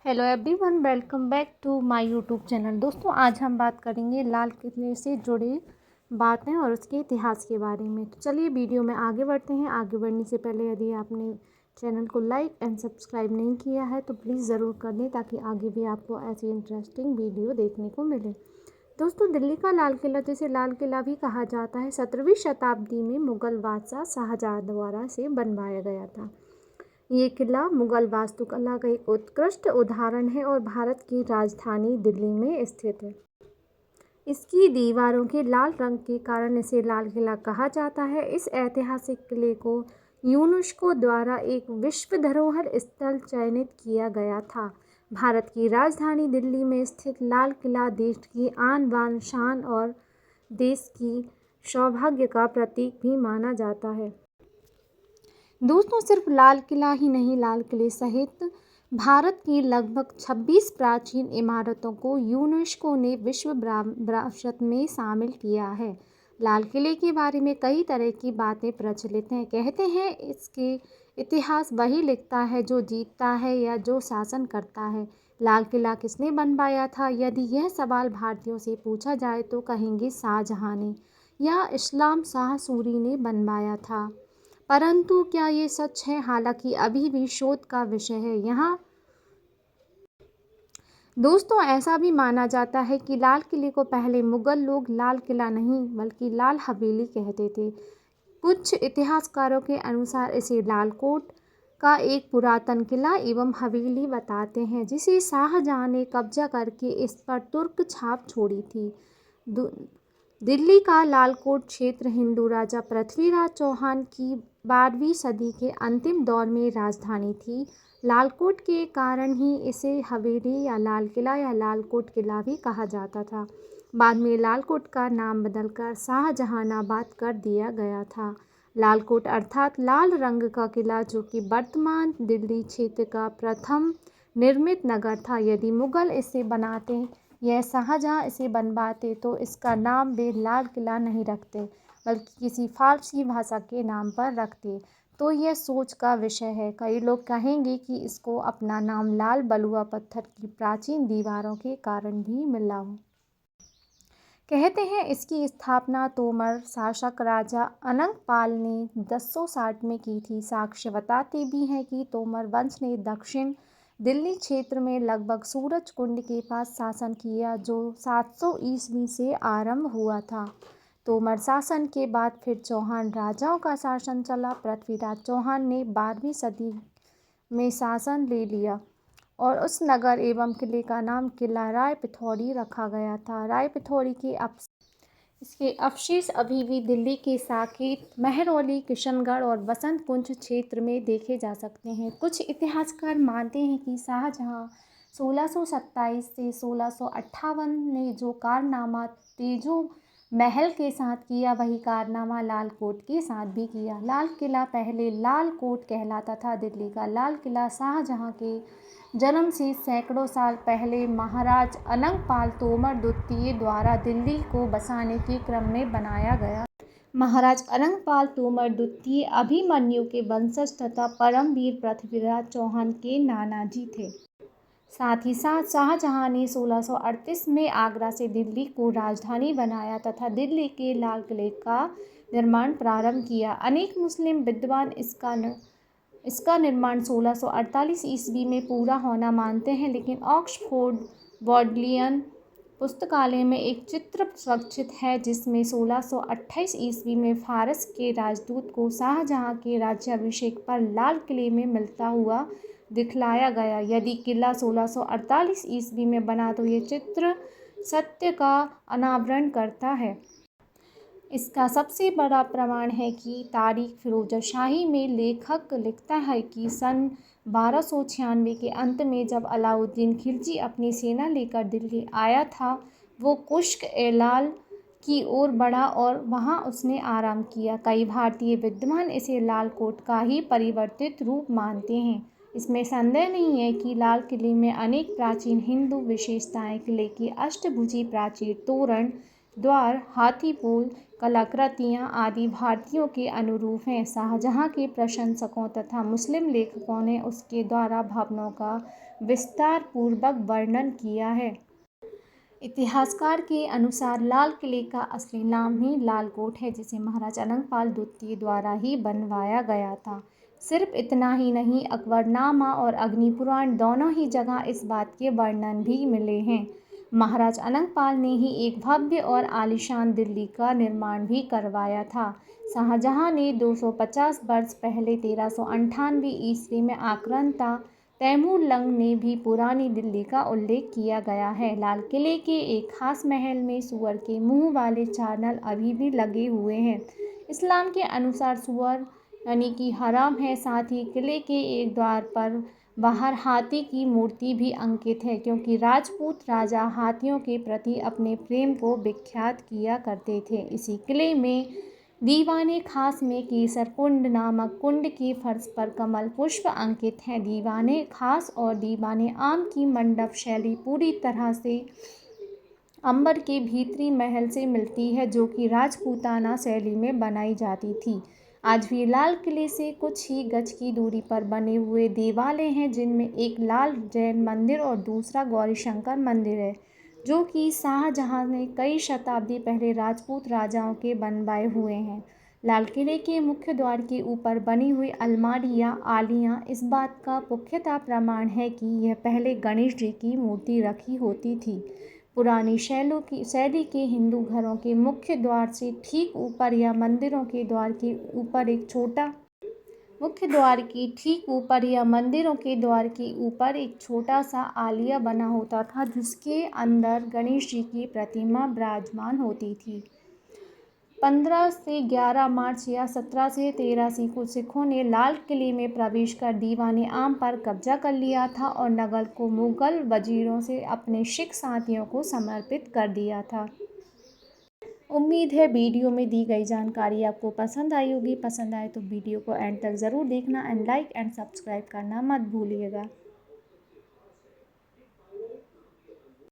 Hello everyone, welcome back to my YouTube channel. दोस्तों, आज हम बात करेंगे लाल किले से जुड़े बातें और उसके इतिहास के बारे में। तो चलिए वीडियो में आगे बढ़ते हैं। आगे बढ़ने से पहले यदि आपने चैनल को लाइक एंड सब्सक्राइब नहीं किया है तो प्लीज़ ज़रूर कर दें, ताकि आगे भी आपको ऐसी इंटरेस्टिंग वीडियो देखने को मिले। दोस्तों, दिल्ली का लाल किला, जिसे लाल किला भी कहा जाता है, 17वीं शताब्दी में मुगल बादशाह शाहजहाँ द्वारा से बनवाया गया था। ये किला मुगल वास्तुकला का एक उत्कृष्ट उदाहरण है और भारत की राजधानी दिल्ली में स्थित है। इसकी दीवारों के लाल रंग के कारण इसे लाल किला कहा जाता है। इस ऐतिहासिक किले को यूनेस्को द्वारा एक विश्व धरोहर स्थल चयनित किया गया था। भारत की राजधानी दिल्ली में स्थित लाल किला देश की आन बान शान और देश की सौभाग्य का प्रतीक भी माना जाता है। दोस्तों, सिर्फ लाल किला ही नहीं, लाल किले सहित भारत की लगभग 26 प्राचीन इमारतों को यूनेस्को ने विश्व विरासत में शामिल किया है। लाल किले के बारे में कई तरह की बातें प्रचलित हैं। कहते हैं इसके इतिहास वही लिखता है जो जीतता है या जो शासन करता है। लाल किला किसने बनवाया था? यदि यह सवाल भारतीयों से पूछा जाए तो कहेंगे शाहजहाँ ने या इस्लाम शाह सूरी ने बनवाया था। परंतु क्या ये सच है? हालांकि अभी भी शोध का विषय है। यहाँ दोस्तों, ऐसा भी माना जाता है कि लाल किले को पहले मुगल लोग लाल किला नहीं बल्कि लाल हवेली कहते थे। कुछ इतिहासकारों के अनुसार इसे लाल कोट का एक पुरातन किला एवं हवेली बताते हैं, जिसे शाहजहाँ ने कब्जा करके इस पर तुर्क छाप छोड़ी थी। दिल्ली का लालकोट क्षेत्र हिंदू राजा पृथ्वीराज चौहान की 12वीं सदी के अंतिम दौर में राजधानी थी। लालकोट के कारण ही इसे हवेली या लाल किला या लालकोट किला भी कहा जाता था। बाद में लालकोट का नाम बदलकर शाहजहानाबाद कर दिया गया था। लालकोट अर्थात लाल रंग का किला, जो कि वर्तमान दिल्ली क्षेत्र का प्रथम निर्मित नगर था। यदि मुगल इसे बनाते या शाहजहाँ इसे बनवाते तो इसका नाम वे लाल किला नहीं रखते बल्कि किसी फारसी भाषा के नाम पर रखते। तो यह सोच का विषय है। कई लोग कहेंगे कि इसको अपना नाम लाल बलुआ पत्थर की प्राचीन दीवारों के कारण भी मिला हो। कहते हैं इसकी स्थापना तोमर शासक राजा अनंगपाल ने 1060 में की थी। साक्ष्य बताते भी हैं कि तोमर वंश ने दक्षिण दिल्ली क्षेत्र में लगभग सूरज कुंड के पास शासन किया, जो 700 ईस्वी से आरंभ हुआ था। तोमर शासन के बाद फिर चौहान राजाओं का शासन चला। पृथ्वीराज चौहान ने 12वीं सदी में शासन ले लिया और उस नगर एवं किले का नाम किला राय पिथौरी रखा गया था। राय पिथौरी के इसके अवशेष अभी भी दिल्ली के साकेत, महरौली, किशनगढ़ और बसंत कुंज क्षेत्र में देखे जा सकते हैं। कुछ इतिहासकार मानते हैं कि शाहजहाँ 1627 से 1658 ने जो कारनामा तेजो महल के साथ किया, वही कारनामा लाल कोट के साथ भी किया। लाल किला पहले लाल कोट कहलाता था। दिल्ली का लाल किला शाहजहाँ के जन्म से सैकड़ों साल पहले महाराज अनंगपाल तोमर द्वितीय द्वारा दिल्ली को बसाने के क्रम में बनाया गया। महाराज अनंगपाल तोमर द्वितीय अभिमन्यु के वंशज तथा परमवीर पृथ्वीराज चौहान के नानाजी थे। साथ ही साथ शाहजहाँ ने 1638 में आगरा से दिल्ली को राजधानी बनाया तथा दिल्ली के लाल किले का निर्माण प्रारंभ किया। अनेक मुस्लिम विद्वान इसका निर्माण 1648 ईस्वी में पूरा होना मानते हैं, लेकिन ऑक्सफोर्ड बोडलियन पुस्तकालय में एक चित्र सुरक्षित है जिसमें 1628 ईस्वी में फारस के राजदूत को शाहजहाँ के राज्याभिषेक पर लाल किले में मिलता हुआ दिखलाया गया। यदि किला 1648 ईस्वी में बना तो ये चित्र सत्य का अनावरण करता है। इसका सबसे बड़ा प्रमाण है कि तारीख फिरोजशाही में लेखक लिखता है कि सन 1296 के अंत में जब अलाउद्दीन खिलजी अपनी सेना लेकर दिल्ली आया था, वो कुश्क-ए-लाल की ओर बढ़ा और वहां उसने आराम किया। कई भारतीय विद्वान इसे लाल कोट का ही परिवर्तित रूप मानते हैं। इसमें संदेह नहीं है कि लाल किले में अनेक प्राचीन हिंदू विशेषताएं, किले की अष्टभुजी प्राचीर, तोरण, द्वार, हाथीपोल, कलाकृतियाँ आदि भारतीयों के अनुरूप हैं। शाहजहाँ के प्रशंसकों तथा मुस्लिम लेखकों ने उसके द्वारा भवनों का विस्तार पूर्वक वर्णन किया है। इतिहासकार के अनुसार लाल किले का असली नाम ही लालकोट है, जिसे महाराजा अनंगपाल द्वितीय द्वारा ही बनवाया गया था। सिर्फ इतना ही नहीं, अकबरनामा और अग्निपुराण दोनों ही जगह इस बात के वर्णन भी मिले हैं। महाराज अनंगपाल ने ही एक भव्य और आलीशान दिल्ली का निर्माण भी करवाया था। शाहजहां ने 250 वर्ष पहले 1398 ईस्वी में आक्रांता तैमूरलंग ने भी पुरानी दिल्ली का उल्लेख किया गया है। लाल किले के एक खास महल में सूअर के मुंह वाले चानल अभी भी लगे हुए हैं। इस्लाम के अनुसार सूअर यानी कि हराम है। साथ ही किले के एक द्वार पर बाहर हाथी की मूर्ति भी अंकित है, क्योंकि राजपूत राजा हाथियों के प्रति अपने प्रेम को विख्यात किया करते थे। इसी किले में दीवाने खास में केसर कुंड नामक कुंड के फर्श पर कमल पुष्प अंकित हैं। दीवाने खास और दीवाने आम की मंडप शैली पूरी तरह से अंबर के भीतरी महल से मिलती है, जो कि राजपूताना शैली में बनाई जाती थी। आज भी लाल किले से कुछ ही गज की दूरी पर बने हुए देवालय हैं, जिनमें एक लाल जैन मंदिर और दूसरा गौरीशंकर मंदिर है, जो कि शाहजहां ने कई शताब्दी पहले राजपूत राजाओं के बनवाए हुए हैं। लाल किले के मुख्य द्वार के ऊपर बनी हुई अलमारियां आलियां इस बात का पुख्ता प्रमाण है कि यह पहले गणेश जी की मूर्ति रखी होती थी। पुरानी शैली के हिंदू घरों के मुख्य द्वार से ठीक ऊपर या मंदिरों के द्वार के ऊपर एक छोटा मुख्य द्वार के ठीक ऊपर या मंदिरों के द्वार के ऊपर एक छोटा सा आलिया बना होता था, जिसके अंदर गणेश जी की प्रतिमा विराजमान होती थी। 15 से 11 मार्च या 17 से 13 को सिखों ने लाल किले में प्रवेश कर दीवाने आम पर कब्जा कर लिया था और नगर को मुगल वजीरों से अपने सिख साथियों को समर्पित कर दिया था। उम्मीद है वीडियो में दी गई जानकारी आपको पसंद आई होगी। पसंद आए तो वीडियो को एंड तक ज़रूर देखना एंड लाइक एंड सब्सक्राइब करना मत भूलिएगा।